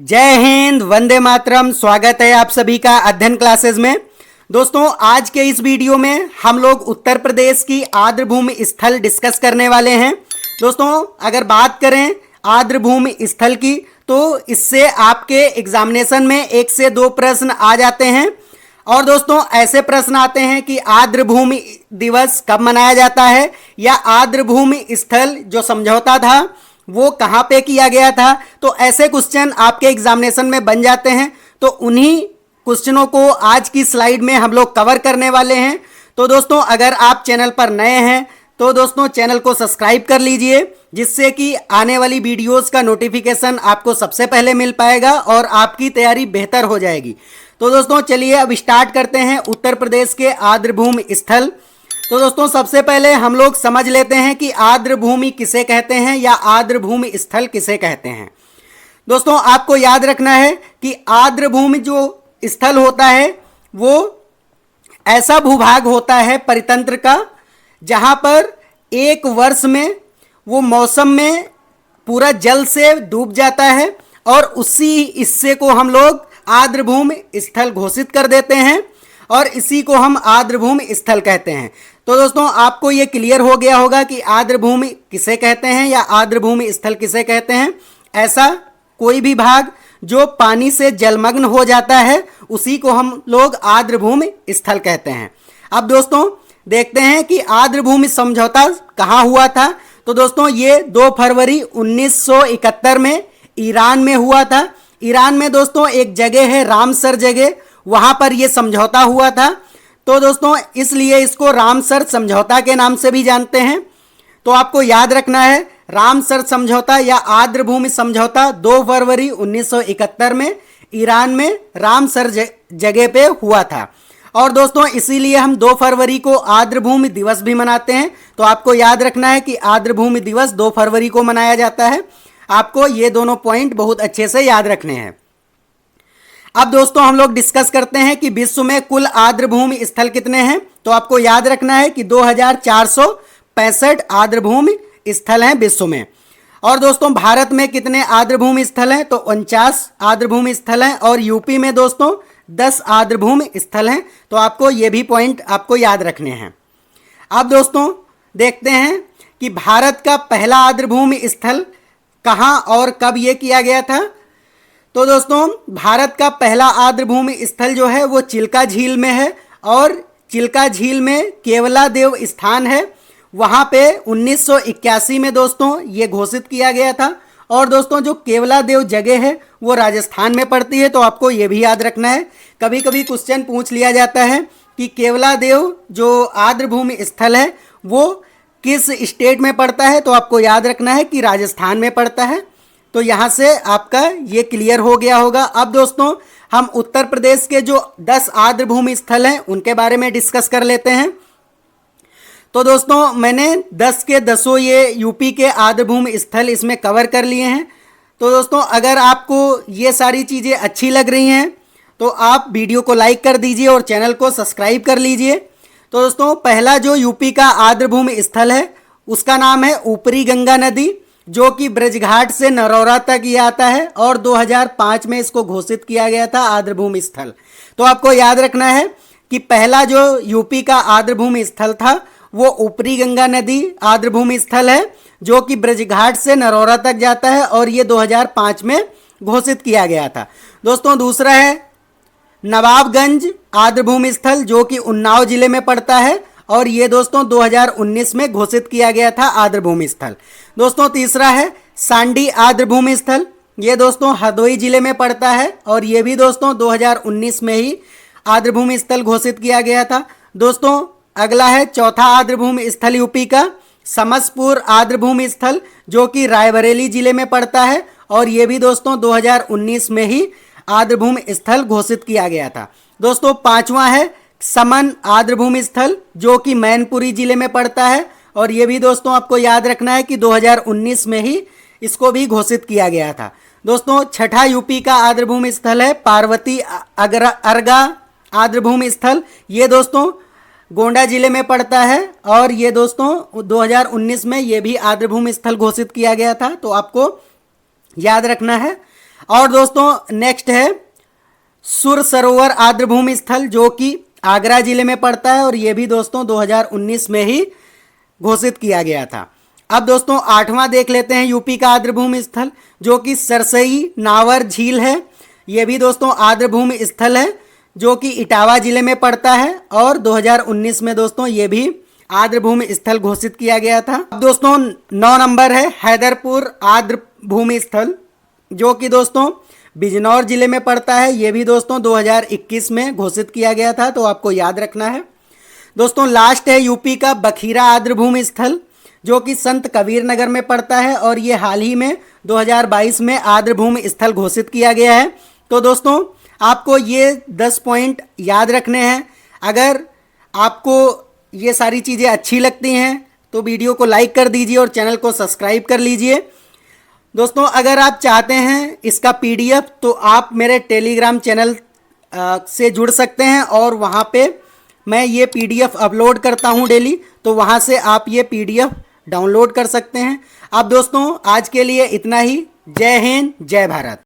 जय हिंद, वंदे मातरम। स्वागत है आप सभी का अध्ययन क्लासेस में। दोस्तों, आज के इस वीडियो में हम लोग उत्तर प्रदेश की आर्द्रभूमि स्थल डिस्कस करने वाले हैं। दोस्तों, अगर बात करें आर्द्रभूमि स्थल की तो इससे आपके एग्जामिनेशन में 1 से 2 प्रश्न आ जाते हैं। और दोस्तों, ऐसे प्रश्न आते हैं कि आर्द्रभूमि दिवस कब मनाया जाता है, या आर्द्रभूमि स्थल जो समझौता था वो कहाँ पे किया गया था। तो ऐसे क्वेश्चन आपके एग्जामिनेशन में बन जाते हैं। तो उन्हीं क्वेश्चनों को आज की स्लाइड में हम लोग कवर करने वाले हैं। तो दोस्तों, अगर आप चैनल पर नए हैं तो दोस्तों चैनल को सब्सक्राइब कर लीजिए, जिससे कि आने वाली वीडियोस का नोटिफिकेशन आपको सबसे पहले मिल पाएगा और आपकी तैयारी बेहतर हो जाएगी। तो दोस्तों चलिए अब स्टार्ट करते हैं उत्तर प्रदेश के आर्द्रभूमि स्थल। तो दोस्तों, सबसे पहले हम लोग समझ लेते हैं कि आर्द्रभूमि किसे कहते हैं या आर्द्रभूमि स्थल किसे कहते हैं। दोस्तों, आपको याद रखना है कि आर्द्रभूमि जो स्थल होता है वो ऐसा भूभाग होता है परितंत्र का जहां पर एक वर्ष में वो मौसम में पूरा जल से डूब जाता है और उसी हिस्से को हम लोग आर्द्रभूमि स्थल घोषित कर देते हैं और इसी को हम आर्द्रभूमि स्थल कहते हैं। तो दोस्तों, आपको ये क्लियर हो गया होगा कि आर्द्रभूमि किसे कहते हैं या आर्द्रभूमि स्थल किसे कहते हैं। ऐसा कोई भी भाग जो पानी से जलमग्न हो जाता है उसी को हम लोग आर्द्रभूमि स्थल कहते हैं। अब दोस्तों देखते हैं कि आर्द्रभूमि समझौता कहाँ हुआ था। तो दोस्तों, ये 2 फरवरी 1971 में ईरान में हुआ था। ईरान में दोस्तों एक जगह है रामसर जगह, वहां पर यह समझौता हुआ था। तो दोस्तों इसलिए इसको रामसर समझौता के नाम से भी जानते हैं। तो आपको याद रखना है, रामसर समझौता या आर्द्रभूमि समझौता 2 फरवरी 1971 में ईरान में रामसर जगह पे हुआ था। और दोस्तों इसीलिए हम 2 फरवरी को आर्द्रभूमि दिवस भी मनाते हैं। तो आपको याद रखना है कि आर्द्रभूमि दिवस 2 फरवरी को मनाया जाता है। आपको ये दोनों पॉइंट बहुत अच्छे से याद रखने हैं। अब दोस्तों हम लोग डिस्कस करते हैं कि विश्व में कुल आर्द्रभूमि स्थल कितने हैं। तो आपको याद रखना है कि 2465 आर्द्रभूमि स्थल हैं विश्व में। और दोस्तों भारत में कितने आर्द्रभूमि स्थल हैं, तो 49 आर्द्रभूमि स्थल हैं। और यूपी में दोस्तों 10 आर्द्रभूमि स्थल हैं। तो आपको ये भी पॉइंट आपको याद रखने हैं। अब दोस्तों देखते हैं कि भारत का पहला आर्द्रभूमि स्थल कहाँ और कब ये किया गया था। तो दोस्तों भारत का पहला आर्द्रभूमि स्थल जो है वो चिल्का झील में है। और चिल्का झील में केवलादेव स्थान है, वहाँ पे 1981 में दोस्तों ये घोषित किया गया था। और दोस्तों जो केवलादेव जगह है वो राजस्थान में पड़ती है। तो आपको ये भी याद रखना है, कभी कभी क्वेश्चन पूछ लिया जाता है कि केवलादेव जो आर्द्रभूमि स्थल है वो किस स्टेट में पड़ता है। तो आपको याद रखना है कि राजस्थान में पड़ता है। तो यहाँ से आपका ये क्लियर हो गया होगा। अब दोस्तों हम उत्तर प्रदेश के जो 10 आर्द्रभूमि स्थल हैं उनके बारे में डिस्कस कर लेते हैं। तो दोस्तों मैंने 10 के 10 ये यूपी के आर्द्रभूमि स्थल इसमें कवर कर लिए हैं। तो दोस्तों अगर आपको ये सारी चीज़ें अच्छी लग रही हैं तो आप वीडियो को लाइक कर दीजिए और चैनल को सब्सक्राइब कर लीजिए। तो दोस्तों पहला जो यूपी का आर्द्रभूमि स्थल है उसका नाम है ऊपरी गंगा नदी, जो कि ब्रजघाट से नरौरा तक ये आता है। और 2005 में इसको घोषित किया गया था आर्द्रभूमि स्थल। तो आपको याद रखना है कि पहला जो यूपी का आर्द्रभूमि स्थल था वो ऊपरी गंगा नदी आर्द्रभूमि स्थल है, जो कि ब्रजघाट से नरौरा तक जाता है और ये 2005 में घोषित किया गया था। दोस्तों दूसरा है नवाबगंज आर्द्रभूमि स्थल, जो कि उन्नाव जिले में पड़ता है और ये दोस्तों 2019 में घोषित किया गया था आर्द्रभूमि स्थल। दोस्तों तीसरा है सांडी आर्द्रभूमि स्थल, ये दोस्तों हरदोई जिले में पड़ता है और ये भी दोस्तों 2019 में ही आर्द्रभूमि स्थल घोषित किया गया था। दोस्तों अगला है चौथा आर्द्रभूमि स्थल यूपी का समसपुर आर्द्रभूमि स्थल, जो कि रायबरेली जिले में पड़ता है और ये भी दोस्तों 2019 में ही आर्द्रभूमि स्थल घोषित किया गया था। दोस्तों पांचवा है समन आर्द्रभूमि स्थल, जो कि मैनपुरी जिले में पड़ता है और ये भी दोस्तों आपको याद रखना है कि 2019 में ही इसको भी घोषित किया गया था। दोस्तों छठा यूपी का आर्द्रभूमि स्थल है पार्वती अर्गा आर्द्रभूमि स्थल, ये दोस्तों गोंडा जिले में पड़ता है और ये दोस्तों 2019 में ये भी आर्द्रभूमि स्थल घोषित किया गया था। तो आपको याद रखना है। और दोस्तों नेक्स्ट है सुर सरोवर आर्द्रभूमि स्थल, जो कि आगरा जिले में पड़ता है और ये भी दोस्तों 2019 में ही घोषित किया गया था। अब दोस्तों 8वां देख लेते हैं यूपी का आर्द्रभूमि स्थल, जो कि सरसई नावर झील है। ये भी दोस्तों आर्द्रभूमि स्थल है जो कि इटावा जिले में पड़ता है और 2019 में दोस्तों ये भी आर्द्रभूमि स्थल घोषित किया गया था। अब दोस्तों 9 नंबर है हैदरपुर आर्द्रभूमि स्थल, जो कि दोस्तों बिजनौर जिले में पड़ता है। ये भी दोस्तों 2021 में घोषित किया गया था, तो आपको याद रखना है। दोस्तों लास्ट है यूपी का बखीरा आर्द्रभूमि स्थल, जो कि संत कबीर नगर में पड़ता है और ये हाल ही में 2022 में आर्द्रभूमि स्थल घोषित किया गया है। तो दोस्तों आपको ये 10 पॉइंट याद रखने हैं। अगर आपको ये सारी चीज़ें अच्छी लगती हैं तो वीडियो को लाइक कर दीजिए और चैनल को सब्सक्राइब कर लीजिए। दोस्तों अगर आप चाहते हैं इसका पीडीएफ तो आप मेरे टेलीग्राम चैनल से जुड़ सकते हैं और वहाँ पे मैं ये पीडीएफ अपलोड करता हूँ डेली, तो वहाँ से आप ये पीडीएफ डाउनलोड कर सकते हैं। अब दोस्तों आज के लिए इतना ही। जय हिंद, जय भारत।